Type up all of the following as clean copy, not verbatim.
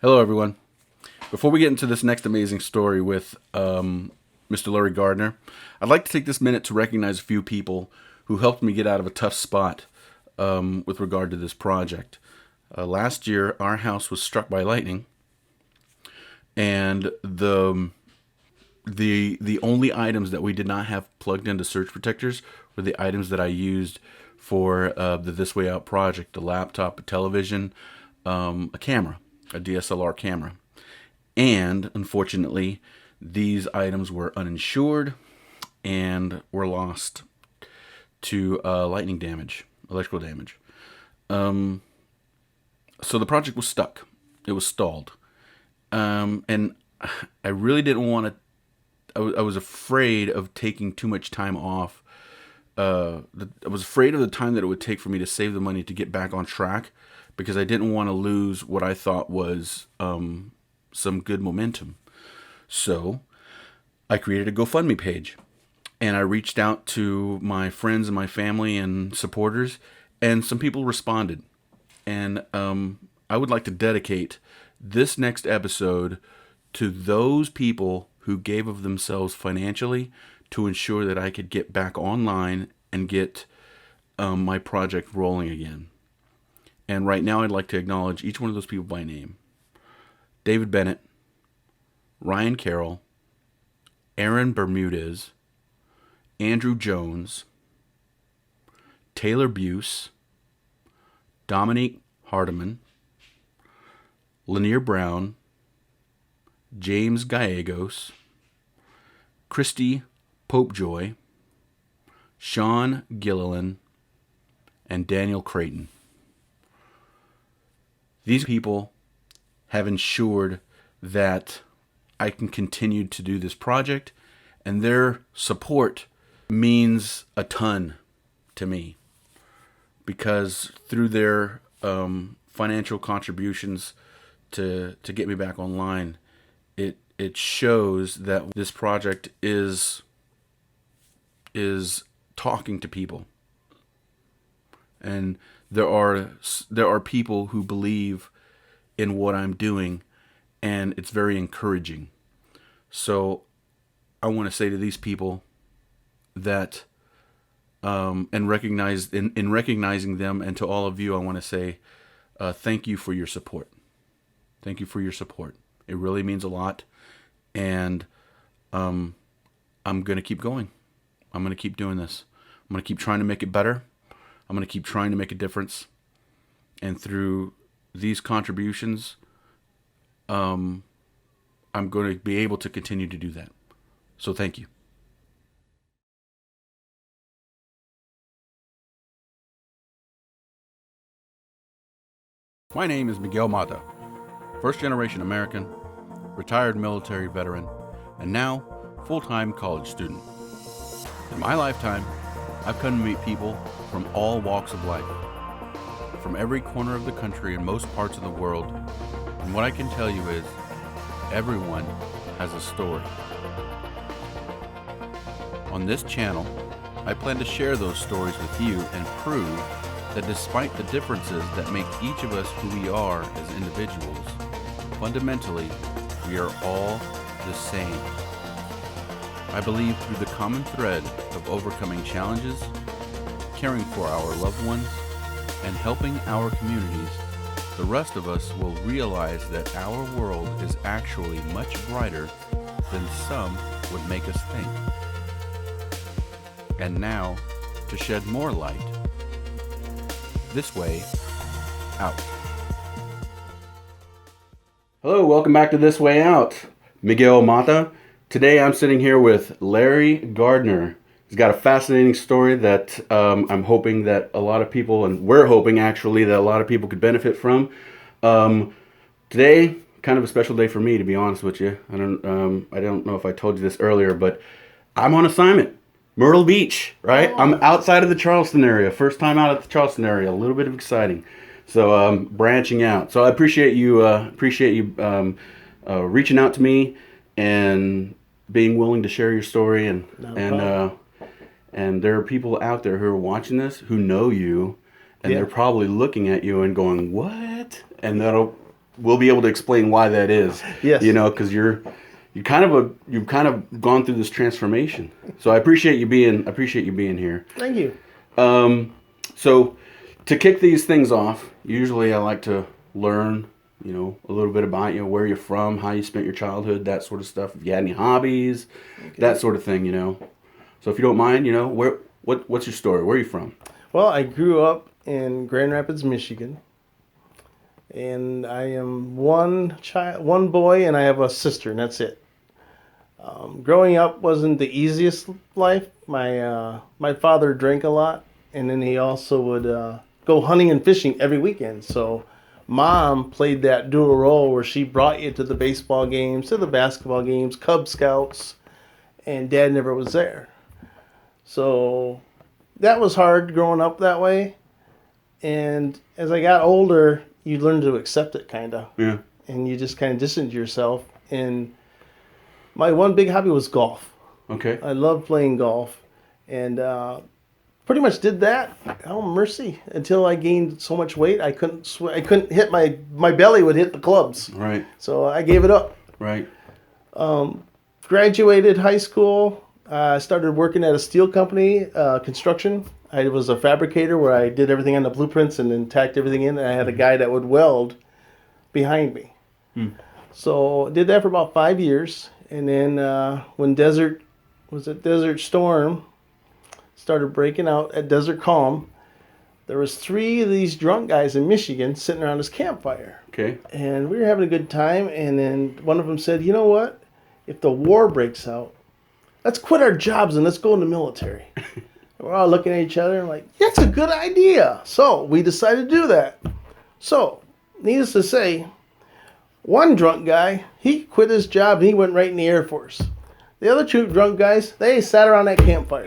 Hello, everyone. Before we get into this next amazing story with Mr. Larry Gardner, I'd like to take this minute to recognize a few people who helped me get out of a tough spot with regard to this project. Last year, our house was struck by lightning, and the only items that we did not have plugged into surge protectors were the items that I used for the This Way Out project: a laptop, a television, a camera, a DSLR camera. And unfortunately, these items were uninsured and were lost to lightning damage, electrical damage. So the project was stuck. It was stalled. And I really didn't want to. I was afraid of taking too much time off. I was afraid of the time that it would take for me to save the money to get back on track, because I didn't want to lose what I thought was some good momentum. So I created a GoFundMe page, and I reached out to my friends and my family and supporters, and some people responded. And I would like to dedicate this next episode to those people who gave of themselves financially to ensure that I could get back online and get my project rolling again. And right now, I'd like to acknowledge each one of those people by name: David Bennett, Ryan Carroll, Aaron Bermudez, Andrew Jones, Taylor Buse, Dominique Hardiman, Lanier Brown, James Gallegos, Christy Popejoy, Sean Gilliland, and Daniel Creighton. These people have ensured that I can continue to do this project, and their support means a ton to me, because through their financial contributions to get me back online, it shows that this project is talking to people, and there are people who believe in what I'm doing, and it's very encouraging. So I want to say to these people that and recognize in recognizing them, and to all of you, I want to say thank you for your support. Thank you for your support. It really means a lot, and I'm going to keep going. I'm going to keep doing this. I'm going to keep trying to make it better. I'm going to keep trying to make a difference. And through these contributions, I'm going to be able to continue to do that. So thank you. My name is Miguel Mata, first generation American, retired military veteran, and now full-time college student. In my lifetime, I've come to meet people from all walks of life, from every corner of the country and most parts of the world. And what I can tell you is, everyone has a story. On this channel, I plan to share those stories with you and prove that despite the differences that make each of us who we are as individuals, fundamentally, we are all the same. I believe through the common thread of overcoming challenges, caring for our loved ones, and helping our communities, the rest of us will realize that our world is actually much brighter than some would make us think. And now, to shed more light, This Way Out. Hello, welcome back to This Way Out. Miguel Mata. Today I'm sitting here with Larry Gardner. He's got a fascinating story that I'm hoping that a lot of people, and we're hoping actually, that a lot of people could benefit from. Today, kind of a special day for me, to be honest with you. I don't know if I told you this earlier, but I'm on assignment. Myrtle Beach, right? Oh. I'm outside of the Charleston area. First time out of the Charleston area. A little bit of exciting. So branching out. So I appreciate you reaching out to me and being willing to share your story, and and there are people out there who are watching this who know you, and they're probably looking at you and going, "What?" And we'll be able to explain why that is. Yes. Because you've kind of gone through this transformation. So I appreciate you being here. Thank you. So to kick these things off, usually I like to learn, a little bit about where you're from, how you spent your childhood, that sort of stuff. If you had any hobbies, that sort of thing. So if you don't mind, what's your story? Where are you from? Well, I grew up in Grand Rapids, Michigan, and I am one boy, and I have a sister, and that's it. Growing up wasn't the easiest life. My father drank a lot, and then he also would go hunting and fishing every weekend. So Mom played that dual role where she brought you to the baseball games, to the basketball games, Cub Scouts, and Dad never was there. So that was hard growing up that way. And as I got older, you learn to accept it, kind of. Yeah. And you just kind of distance yourself. And my one big hobby was golf. Okay. I loved playing golf. And pretty much did that, oh mercy, until I gained so much weight I couldn't hit my belly would hit the clubs. Right. So I gave it up. Right. Graduated high school. Started working at a steel company, construction. I was a fabricator where I did everything on the blueprints and then tacked everything in. And I had a guy that would weld behind me. So I did that for about 5 years. And then when Desert Storm started breaking out at Desert Calm, there was 3 of these drunk guys in Michigan sitting around this campfire. Okay. And we were having a good time. And then one of them said, you know what? If the war breaks out, let's quit our jobs and let's go in the military. We're all looking at each other and like, that's a good idea. So we decided to do that. So, needless to say, one drunk guy, he quit his job and he went right in the Air Force. The other 2 drunk guys, they sat around that campfire.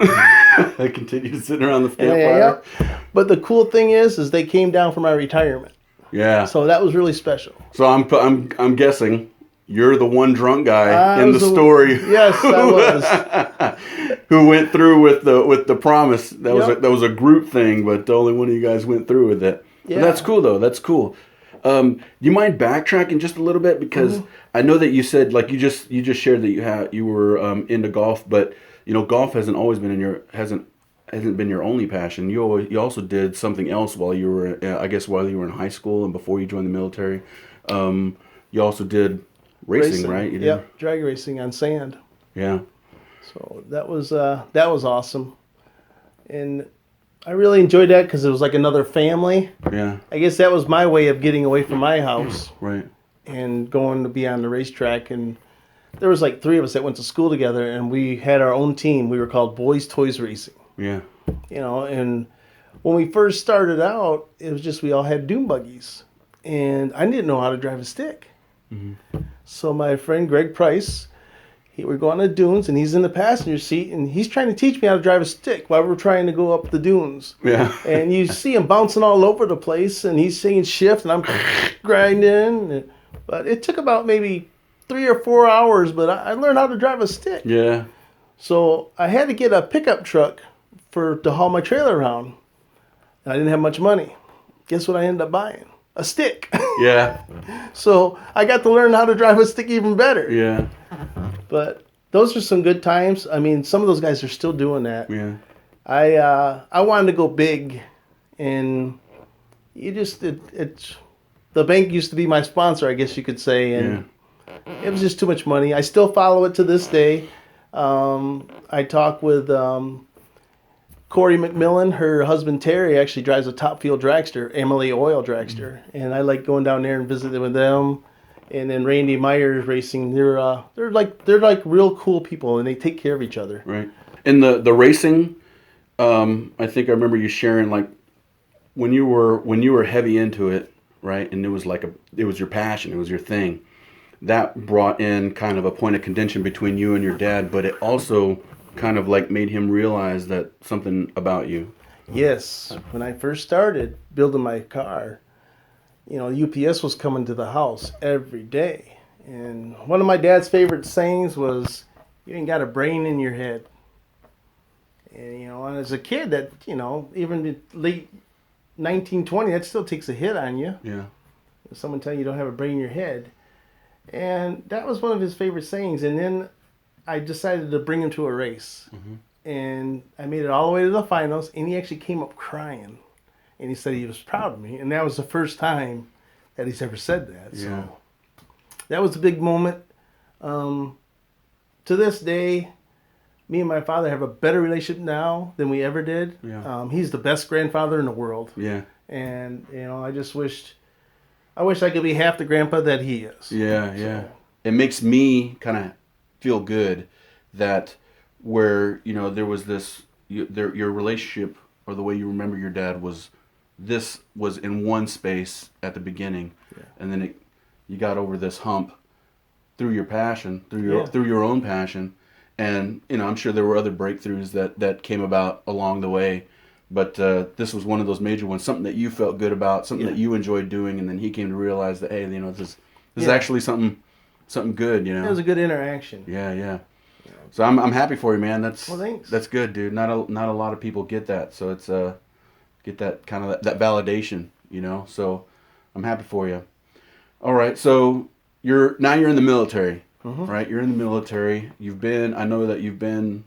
They continued sitting around the campfire. Yeah. But the cool thing is they came down for my retirement. Yeah. So that was really special. So I'm guessing you're the one drunk guy in the story. Yes, I was. Who went through with the promise? That was a group thing, but the only one of you guys went through with it. Yeah. But that's cool though. That's cool. You mind backtracking just a little bit, because I know that you said, like, you just shared that you were into golf, but golf hasn't always been hasn't been your only passion. You also did something else while you were in high school and before you joined the military. You also did racing, right? You did? Yep, drag racing on sand. Yeah. So that was awesome, and I really enjoyed that because it was like another family. Yeah. I guess that was my way of getting away from my house. Right. And going to be on the racetrack. And there was like 3 of us that went to school together, and we had our own team. We were called Boys Toys Racing. Yeah. And when we first started out, it was just we all had dune buggies. And I didn't know how to drive a stick. Mm-hmm. So my friend Greg Price, we're going to dunes, and he's in the passenger seat, and he's trying to teach me how to drive a stick while we're trying to go up the dunes. Yeah. And you see him bouncing all over the place, and he's saying shift, and I'm grinding. But it took about maybe 3 or 4 hours, but I learned how to drive a stick. Yeah. So I had to get a pickup truck to haul my trailer around. And I didn't have much money. Guess what I ended up buying? A stick. Yeah. So I got to learn how to drive a stick even better. Yeah. But those are some good times. I mean, some of those guys are still doing that. Yeah. I wanted to go big, and the bank used to be my sponsor, I guess you could say, and it was just too much money. I still follow it to this day. I talk with Corey McMillan. Her husband Terry actually drives a top field dragster, Emily Oil dragster, and I like going down there and visiting with them. And then Randy Myers Racing, they're like real cool people, and they take care of each other. Right. And the racing, I think I remember you sharing, like, when you were heavy into it, right? And it was your passion, it was your thing. That brought in kind of a point of contention between you and your dad, but it also kind of like made him realize that something about you. Yes. When I first started building my car, UPS was coming to the house every day. And one of my dad's favorite sayings was, you ain't got a brain in your head. And, as a kid, that, even late 1920, that still takes a hit on you. Yeah. Someone tell you don't have a brain in your head. And that was one of his favorite sayings. And then I decided to bring him to a race. And I made it all the way to the finals, and he actually came up crying. And he said he was proud of me. And that was the first time that he's ever said that. Yeah. So that was a big moment. To this day, me and my father have a better relationship now than we ever did. Yeah. He's the best grandfather in the world. Yeah. And, I just I wish I could be half the grandpa that he is. Yeah, yeah. It makes me kind of feel good that where, there was this, your relationship or the way you remember your dad was in one space at the beginning. Yeah. And then you got over this hump through your passion, through your own passion. And, I'm sure there were other breakthroughs that came about along the way. But this was one of those major ones, something that you felt good about, something that you enjoyed doing, and then he came to realize that, hey, this is actually something good, It was a good interaction. Yeah, yeah. So I'm happy for you, man. Well, thanks. That's good, dude. Not a lot of people get that, so it's get that kind of that validation, So I'm happy for you. All right, so you're in the military, right? You're in the military. I know that you've been,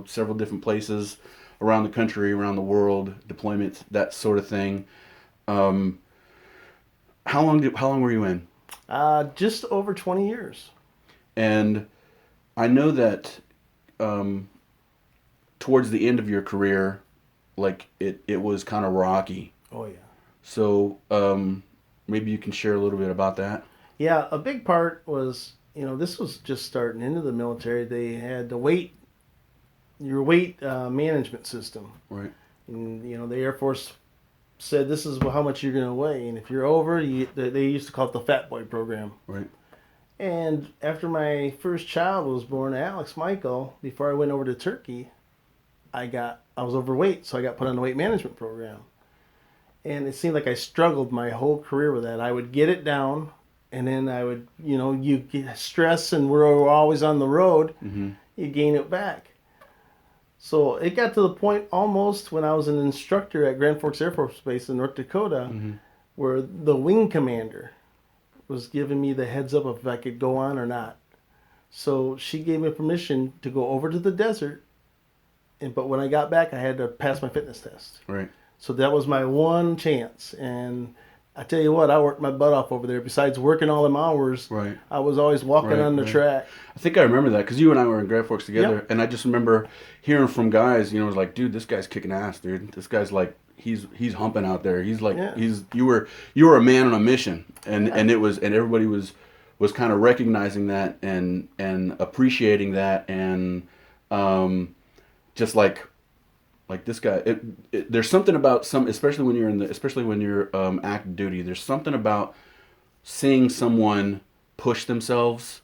several different places around the country, around the world, deployments, that sort of thing. How long were you in? Just over 20 years. And I know that towards the end of your career, like it was kind of rocky. Oh yeah. So maybe you can share a little bit about that. Yeah, a big part was, this was just starting into the military. They had your weight management system. Right. And, the Air Force said this is how much you're going to weigh. And if you're over, they used to call it the Fat Boy program. Right. And after my first child was born, Alex Michael, before I went over to Turkey, I was overweight, so I got put on the weight management program. And it seemed like I struggled my whole career with that. I would get it down, and then I would, you get stress, and we're always on the road, you gain it back. So it got to the point almost when I was an instructor at Grand Forks Air Force Base in North Dakota, where the wing commander was giving me the heads up if I could go on or not. So she gave me permission to go over to the desert, but when I got back, I had to pass my fitness test. Right. So that was my one chance. And I tell you what, I worked my butt off over there. Besides working all them hours, right. I was always walking on the track. I think I remember that because you and I were in Grand Forks together, and I just remember hearing from guys, it was like, dude, this guy's kicking ass, dude. This guy's like, he's humping out there. He's like, you were a man on a mission, and everybody was kind of recognizing that and appreciating that, and just like this guy, there's something about especially when you're active duty. There's something about seeing someone push themselves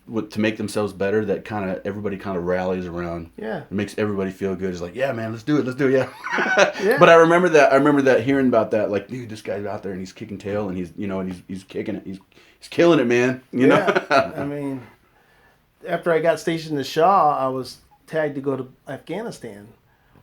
to make themselves better that everybody kind of rallies around. Yeah, it makes everybody feel good. It's like, yeah, man, let's do it, yeah. Yeah. But I remember that hearing about that, like, dude, this guy's out there and he's kicking tail and he's kicking it, he's killing it, man. You know. I mean, after I got stationed to Shaw, I was tagged to go to Afghanistan.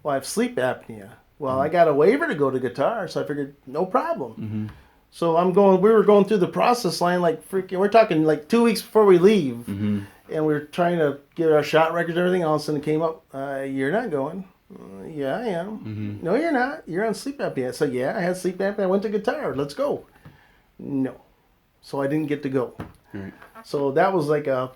Well, I have sleep apnea. Well, I got a waiver to go to Qatar, so I figured no problem. So we were going through the process line like freaking, we're talking like 2 weeks before we leave. And we were trying to get our shot records and everything. All of a sudden it came up, you're not going. Yeah, I am. No, you're not. You're on sleep apnea. So yeah, I had sleep apnea. I went to Qatar. Let's go. No. So I didn't get to go. Right. So that was like a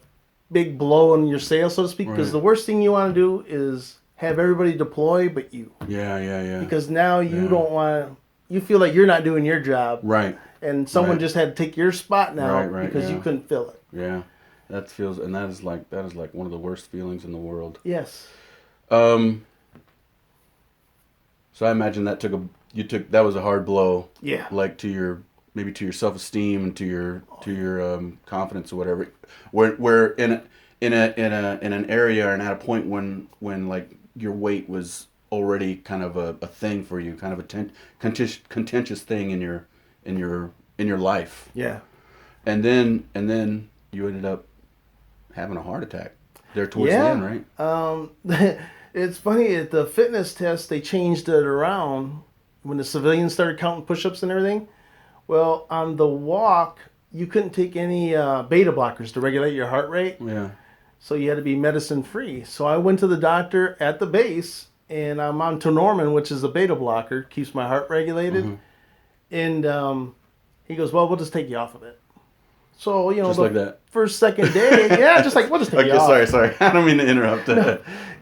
big blow on your sail, so to speak, because the worst thing you want to do is have everybody deploy but you. Yeah. Because now you don't want to, you feel like you're not doing your job. Right. And someone just had to take your spot now because you couldn't fill it. Yeah. That is like one of the worst feelings in the world. Yes. So I imagine that was a hard blow. Yeah. Like to your self-esteem and to your confidence or whatever. Where in an area and at a point when like your weight was already kind of a thing for you, kind of a contentious thing in your life. Yeah. And then you ended up having a heart attack there towards the end, right? It's funny, at the fitness test they changed it around when the civilians started counting push-ups and everything. Well, on the walk, you couldn't take any beta blockers to regulate your heart rate. Yeah. So you had to be medicine free. So I went to the doctor at the base, and I'm on Tonormin, which is a beta blocker, keeps my heart regulated. Mm-hmm. And he goes, well, we'll just take you off of it. So, Just the like that. first, second day, yeah, just like, we'll just take you off. Sorry. I don't mean to interrupt.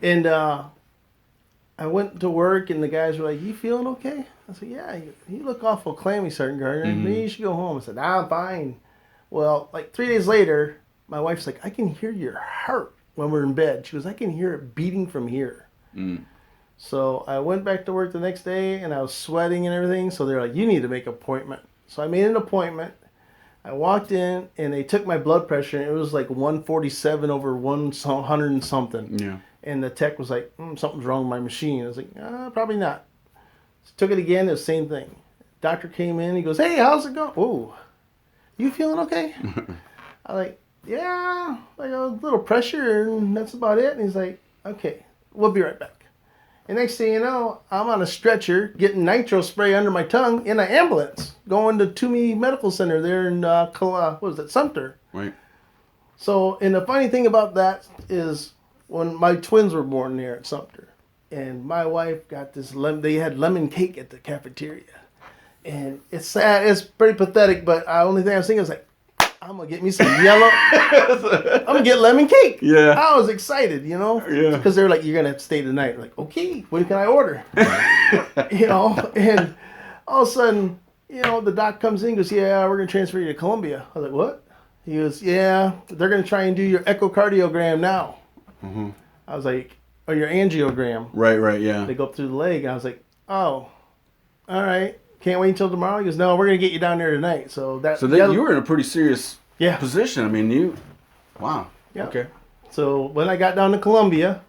And I went to work, and the guys were like, you feeling okay? I said, yeah, you look awful clammy, Sergeant Gardner. Maybe you should go home. I said, nah, I'm fine. Well, like 3 days later, my wife's like, I can hear your heart when we're in bed. She goes, I can hear it beating from here. Mm. So I went back to work the next day, and I was sweating and everything. So they're like, you need to make an appointment. So I made an appointment. I walked in, and they took my blood pressure, and it was like 147 over 100 and something. Yeah. And the tech was like, something's wrong with my machine. I was like, probably not. So took it again, the same thing. Doctor came in, he goes, hey, how's it going? Oh, you feeling okay? I was like, yeah, like a little pressure, and that's about it. And he's like, okay, we'll be right back. And next thing you know, I'm on a stretcher getting nitro spray under my tongue in an ambulance going to Toomey Medical Center there in, Sumter. Right. So, and the funny thing about that is when my twins were born there at Sumter, and my wife got this, they had lemon cake at the cafeteria. And it's sad, it's pretty pathetic, but the only thing I was thinking was like, I'm going to get me some yellow. I'm going to get lemon cake. Yeah. I was excited, Yeah. Because they were like, you're going to have to stay tonight. I'm like, okay, when can I order? And all of a sudden, the doc comes in and goes, yeah, we're going to transfer you to Columbia. I was like, what? He goes, yeah, they're going to try and do your echocardiogram now. Mm-hmm. I was like, or your angiogram. Right, yeah. They go up through the leg. I was like, oh, all right. Can't wait until tomorrow. He goes, no, we're going to get you down there tonight. So you were in a pretty serious Yeah. position. I mean, wow. Yeah. Okay. So when I got down to Columbia,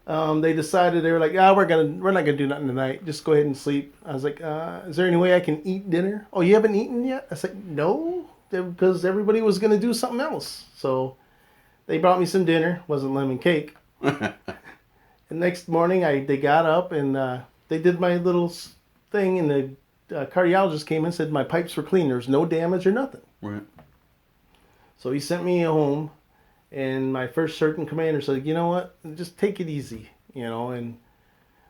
they decided, they were like, we're not gonna do nothing tonight. Just go ahead and sleep. I was like, is there any way I can eat dinner? Oh, you haven't eaten yet? I said, no, because everybody was gonna do something else. So they brought me some dinner. Wasn't lemon cake. The next morning, they got up and they did my little thing, and the cardiologist came in and said my pipes were clean. There was no damage or nothing. Right. So he sent me home, and my first sergeant commander said, you know what, just take it easy, and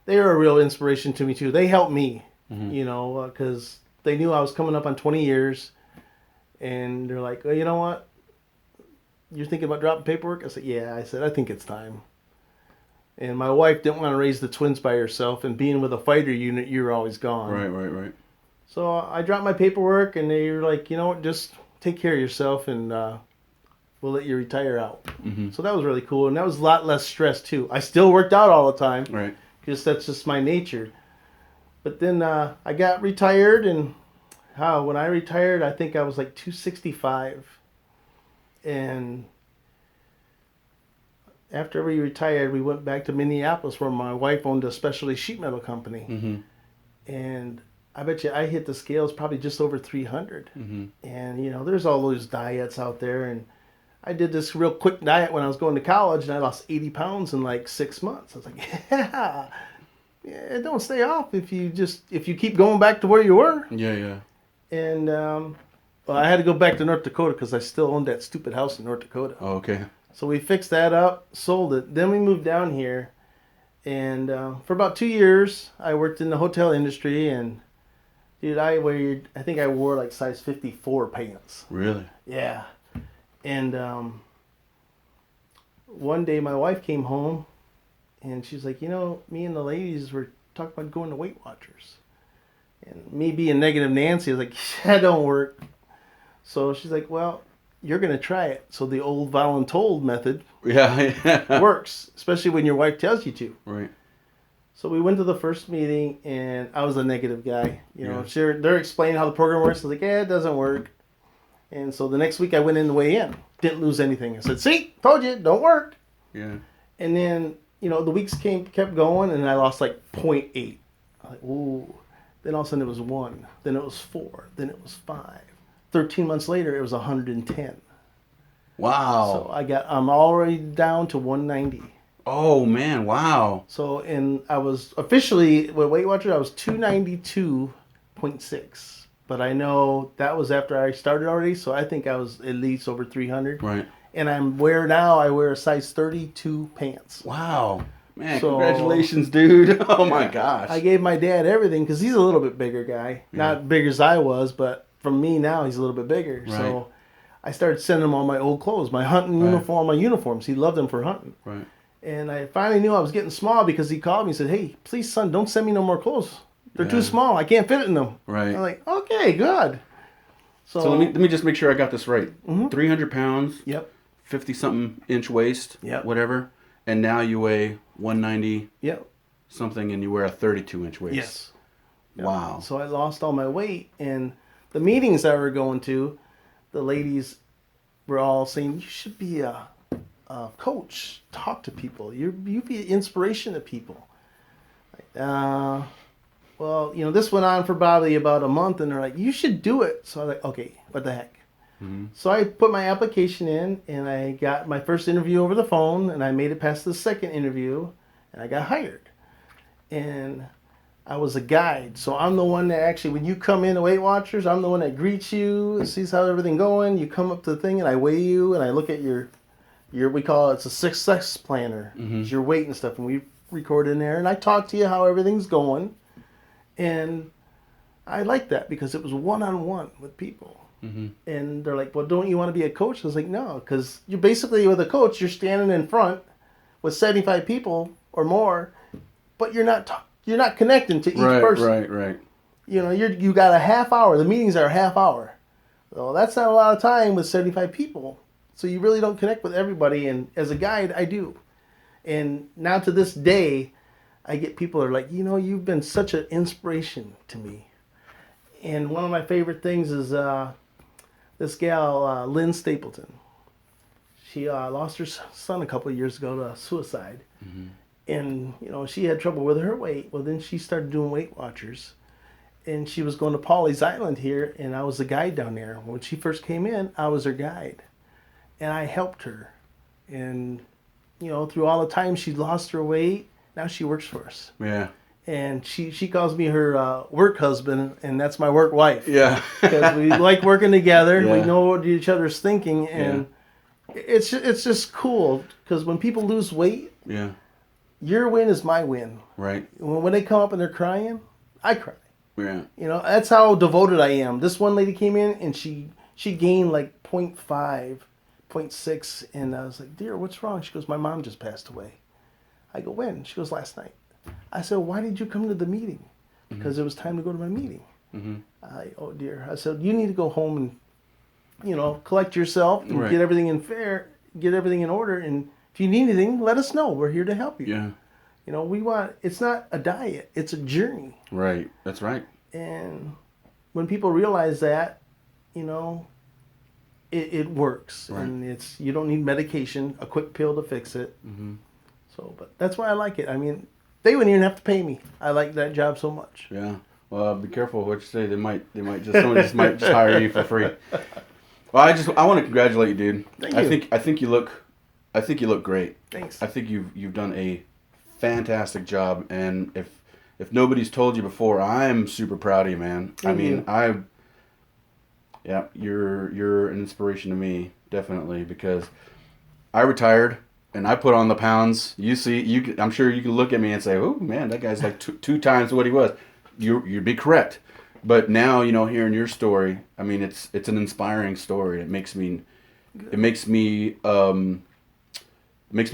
they were a real inspiration to me too. They helped me, because they knew I was coming up on 20 years, and they're like, you know what, you're thinking about dropping paperwork? I said, yeah. I said, I think it's time. And my wife didn't want to raise the twins by herself, and being with a fighter unit, you're always gone. Right. So I dropped my paperwork, and they were like, you know what, just take care of yourself, and we'll let you retire out. Mm-hmm. So that was really cool, and that was a lot less stress too. I still worked out all the time, Right. because that's just my nature. But then I got retired, and when I retired, I think I was like 265. And after we retired, we went back to Minneapolis, where my wife owned a specialty sheet metal company. Mm-hmm. And I bet you I hit the scales probably just over 300. Mm-hmm. And, there's all those diets out there. And I did this real quick diet when I was going to college, and I lost 80 pounds in like 6 months. I was like, yeah, don't stay off if you keep going back to where you were. Yeah. And, I had to go back to North Dakota because I still owned that stupid house in North Dakota. Oh, okay. So we fixed that up, sold it. Then we moved down here. And for about 2 years, I worked in the hotel industry. And, dude, I think I wore like size 54 pants. Really? Yeah. And one day my wife came home, and she's like, me and the ladies were talking about going to Weight Watchers. And me being negative Nancy, I was like, that don't work. So she's like, well, you're going to try it. So the old voluntold method works, especially when your wife tells you to. Right. So we went to the first meeting, and I was a negative guy. They're explaining how the program works. I was like, it doesn't work. And so the next week I went in to weigh in. Didn't lose anything. I said, see, told you, don't work. Yeah. And then, the weeks kept going, and I lost like 0.8. I'm like, ooh. Then all of a sudden it was 1. Then it was 4. Then it was 5. 13 months later, it was 110. Wow. So I'm already down to 190. Oh, man, wow. So, and I was officially, with Weight Watchers, I was 292.6. but I know that was after I started already, so I think I was at least over 300. Right. And I wear a size 32 pants. Wow. Man, So, congratulations, dude. Oh my yeah, gosh. I gave my dad everything because he's a little bit bigger guy. Not big as I was, but from me now he's a little bit bigger. Right. So I started sending him all my old clothes, my hunting uniform, my uniforms. He loved them for hunting. Right. And I finally knew I was getting small because he called me and said, "Hey, please, son, don't send me no more clothes. They're too small. I can't fit in them." Right. I'm like, "Okay, good." So let me just make sure I got this right. 300 pounds. Yep. 50 something inch waist. Yep. Whatever. And now you weigh 190 Yep. something, and you wear a 32-inch waist. Yes. Wow. So I lost all my weight, and the meetings I were going to, the ladies were all saying, "You should be a coach. Talk to people. You be an inspiration to people." Well, this went on for probably about a month, and they're like, "You should do it." So I was like, "Okay, what the heck?" So I put my application in, and I got my first interview over the phone, and I made it past the second interview, and I got hired. And I was a guide, so I'm the one that actually, when you come in to Weight Watchers, I'm the one that greets you, sees how everything going. You come up to the thing, and I weigh you, and I look at your we call it's a success planner. It's your weight and stuff, and we record in there, and I talk to you how everything's going, and I like that because it was one-on-one with people. And they're like, "Well, don't you want to be a coach?" I was like, "No," because you're basically, with a coach, you're standing in front with 75 people or more, but you're not connecting to each person. Right. You got a half hour. The meetings are a half hour. So that's not a lot of time with 75 people. So you really don't connect with everybody. And as a guide, I do. And now to this day, I get people that are like, "You've been such an inspiration to me." And one of my favorite things is this gal, Lynn Stapleton. She lost her son a couple of years ago to suicide. And, she had trouble with her weight. Well, then she started doing Weight Watchers. And she was going to Pawleys Island here, and I was the guide down there. When she first came in, I was her guide. And I helped her. And, through all the time she lost her weight, now she works for us. Yeah. And she calls me her work husband, and that's my work wife. Yeah. Because we like working together. Yeah. We know what each other's thinking, and it's just cool. Because when people lose weight, your win is my win. Right. When they come up and they're crying, I cry. Yeah. That's how devoted I am. This one lady came in, and she gained like 0.5, 0.6, and I was like, "Dear, what's wrong?" She goes, "My mom just passed away." I go, "When?" She goes, "Last night." I said, "Why did you come to the meeting?" Because it was time to go to my meeting. Oh dear. I said, "You need to go home and, collect yourself and get everything in order. And if you need anything, let us know. We're here to help you." Yeah. It's not a diet, it's a journey. Right. That's right. And when people realize that, it works. Right. And you don't need medication, a quick pill to fix it. So, but that's why I like it. I mean, they wouldn't even have to pay me. I like that job so much. Yeah. Well, be careful what you say. Someone just might just hire you for free. Well, I want to congratulate you, dude. Thank you. I think you look great. Thanks. I think you've done a fantastic job, and if nobody's told you before, I'm super proud of you, man. Thank you. You're an inspiration to me, definitely, because I retired. And I put on the pounds. I'm sure you can look at me and say, "Oh man, that guy's like two times what he was." You'd be correct. But now, hearing your story, I mean, it's an inspiring story. It makes me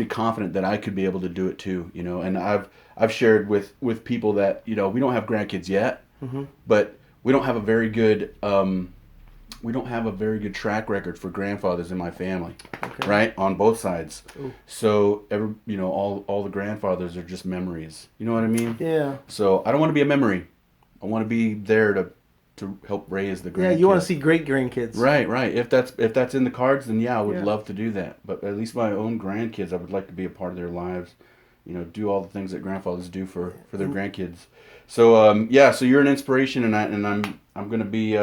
confident that I could be able to do it too. And I've shared with people that we don't have grandkids yet, but we don't have a very good track record for grandfathers in my family, right? On both sides. Ooh. So all the grandfathers are just memories. You know what I mean? Yeah. So I don't want to be a memory. I want to be there to help raise the grandkids. Yeah, you want to see great grandkids. Right. If that's in the cards, then I would love to do that. But at least my own grandkids, I would like to be a part of their lives. Do all the things that grandfathers do for their grandkids. So so you're an inspiration, and I'm gonna be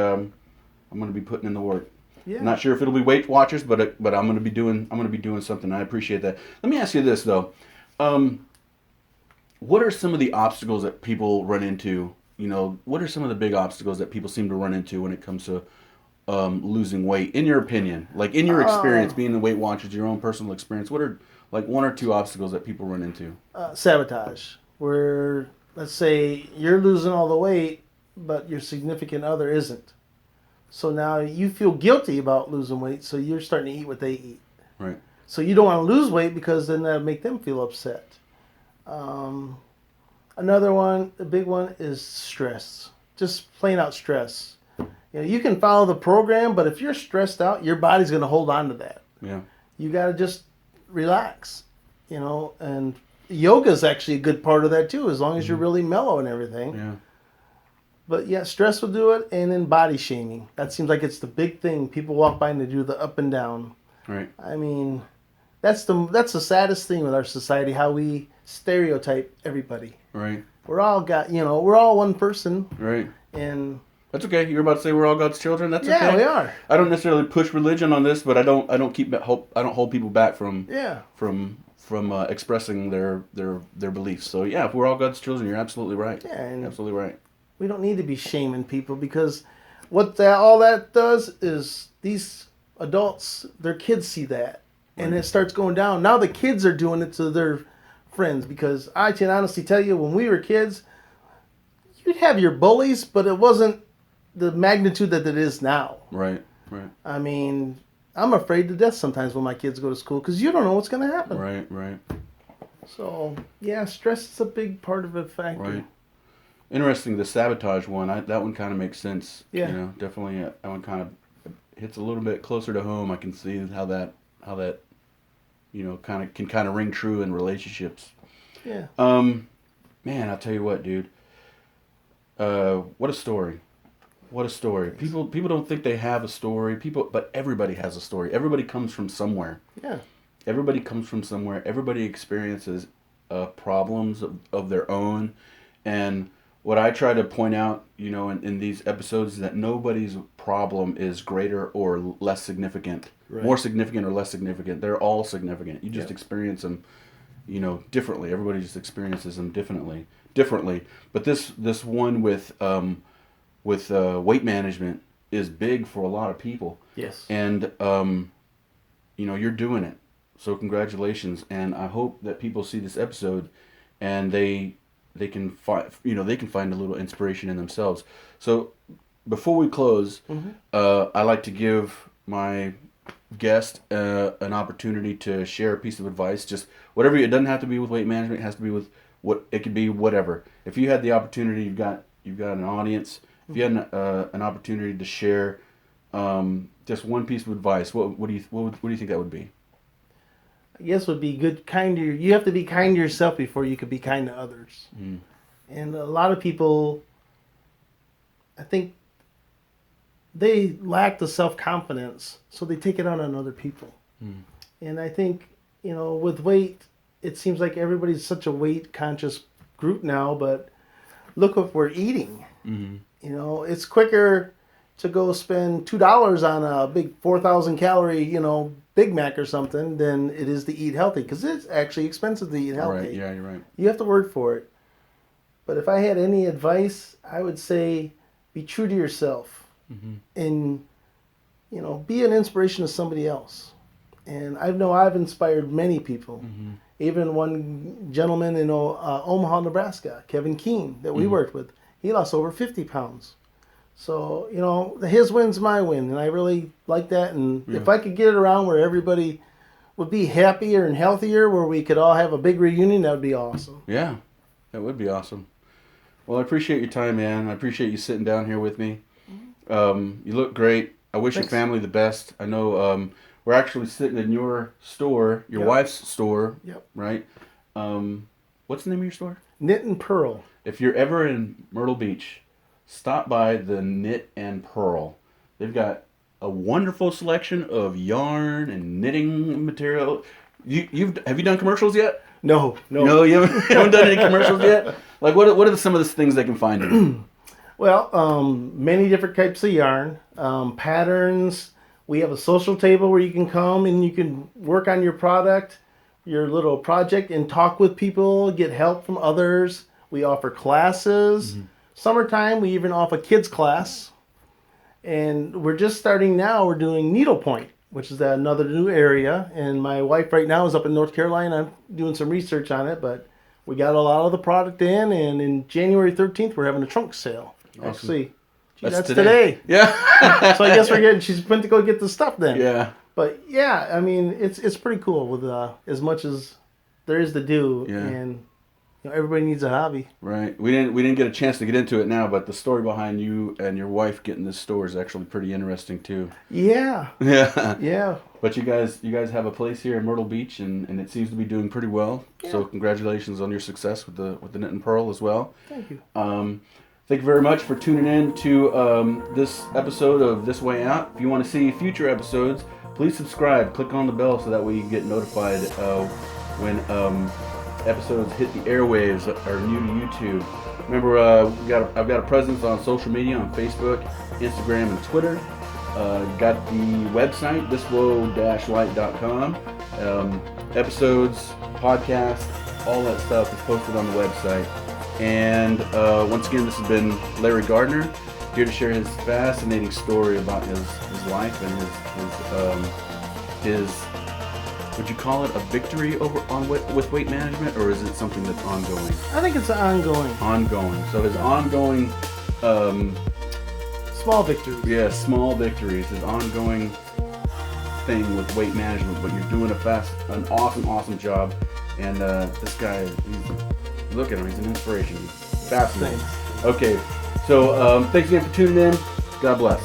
putting in the work. Yeah. Not sure if it'll be Weight Watchers, but I'm gonna be doing something. I appreciate that. Let me ask you this though. What are some of the obstacles that people run into what are some of the big obstacles that people seem to run into when it comes to losing weight, in your opinion? Like, in your experience, being the Weight Watchers, your own personal experience, what are, like, one or two obstacles that people run into? Sabotage, where, let's say, you're losing all the weight, but your significant other isn't. So now you feel guilty about losing weight, so you're starting to eat what they eat. Right. So you don't want to lose weight because then that'll make them feel upset. Another one, the big one, is stress. Just plain out stress. You can follow the program, but if you're stressed out, your body's going to hold on to that. Yeah. You got to just relax, and yoga is actually a good part of that too, as long as you're really mellow and everything. Yeah. But yeah, stress will do it, and then body shaming. That seems like it's the big thing. People walk by and they do the up and down. Right. I mean, that's the saddest thing with our society, how we stereotype everybody. Right. We're all one person. Right. And that's okay. You're about to say we're all God's children. That's yeah, okay. we are. I don't necessarily push religion on this, but I don't hold people back from expressing their beliefs. So yeah, if we're all God's children, you're absolutely right. Yeah, and absolutely right. We don't need to be shaming people, because all that does is these adults, their kids see that, and it starts going down. Now the kids are doing it to their friends, because I can honestly tell you, when we were kids, you'd have your bullies, but it wasn't the magnitude that it is now. Right. Right. I mean, I'm afraid to death sometimes when my kids go to school, because you don't know what's going to happen. Right. Right. So yeah, stress is a big part of the factor. Right. Interesting, the sabotage one. That one kind of makes sense. Yeah. Definitely that one kind of hits a little bit closer to home. I can see how that kind of ring true in relationships. Yeah. Man, I'll tell you what, dude. What a story. What a story. People don't think they have a story. But everybody has a story. Everybody comes from somewhere. Yeah. Everybody comes from somewhere. Everybody experiences problems of their own, and what I try to point out, in these episodes, is that nobody's problem is greater or less significant, Right. more significant or less significant. They're all significant. You just experience them, differently. Everybody just experiences them differently. But this one with weight management is big for a lot of people. Yes. And you're doing it. So congratulations. And I hope that people see this episode and they can find a little inspiration in themselves. So before we close, I like to give my guest an opportunity to share a piece of advice. Just whatever. It doesn't have to be with weight management. It has to be with it could be whatever. If you had the opportunity, you've got an audience. If you had an opportunity to share just one piece of advice, what do you think that would be? I guess would be you have to be kind to yourself before you could be kind to others. Mm. And a lot of people, I think, they lack the self-confidence, so they take it out on other people. Mm. And I think, with weight, it seems like everybody's such a weight-conscious group now, but look what we're eating. Mm-hmm. It's quicker to go spend $2 on a big 4,000 calorie, Big Mac or something than it is to eat healthy, because it's actually expensive to eat healthy. Right. Yeah, you're right. You have to work for it. But if I had any advice, I would say be true to yourself, and be an inspiration to somebody else. And I know I've inspired many people. Even one gentleman in Omaha, Nebraska, Kevin Keene, that we worked with, he lost over 50 pounds. So, his win's my win, and I really like that. And if I could get it around where everybody would be happier and healthier, where we could all have a big reunion, that would be awesome. Yeah, that would be awesome. Well, I appreciate your time, man. I appreciate you sitting down here with me. You look great. I wish Thanks. your family the best. I know we're actually sitting in your store, your wife's store, right? What's the name of your store? Knit and Pearl. If you're ever in Myrtle Beach, stop by the Knit and Pearl. They've got a wonderful selection of yarn and knitting material. Have you done commercials yet? No. No, you haven't done any commercials yet? Like, what are some of the things they can find in it? Well, many different types of yarn, patterns. We have a social table where you can come and you can work on your product, your little project, and talk with people, get help from others. We offer classes. Summertime, we even offer kids class. And we're just starting now. We're doing needlepoint, which is another new area. And my wife right now is up in North Carolina. I'm doing some research on it, but we got a lot of the product in. And in January 13th, we're having a trunk sale. Awesome. Actually, gee, that's today. Yeah. So I guess she's went to go get the stuff then. Yeah. But yeah, I mean, it's pretty cool with as much as there is to do. Yeah. And everybody needs a hobby. Right. We didn't get a chance to get into it now, but the story behind you and your wife getting this store is actually pretty interesting too. Yeah. Yeah. Yeah. But you guys have a place here in Myrtle Beach, and it seems to be doing pretty well. Yeah. So congratulations on your success with the Knit and Pearl as well. Thank you. Thank you very much for tuning in to this episode of This Way Out. If you want to see future episodes, please subscribe. Click on the bell so that way you get notified when episodes hit the airwaves are new to YouTube. Remember, I've got a presence on social media on Facebook, Instagram, and Twitter. Got the website thiswoe-light.com. Episodes, podcasts, all that stuff is posted on the website. And once again, this has been Larry Gardner, here to share his fascinating story about his life and his would you call it a victory with weight management, or is it something that's ongoing? I think it's ongoing. Ongoing. So his ongoing Small victories. yeah, small victories, his ongoing thing with weight management, but you're doing an awesome job. And this guy, look at him, he's an inspiration. He's fascinating. Thanks. Okay, so thanks again for tuning in. God bless.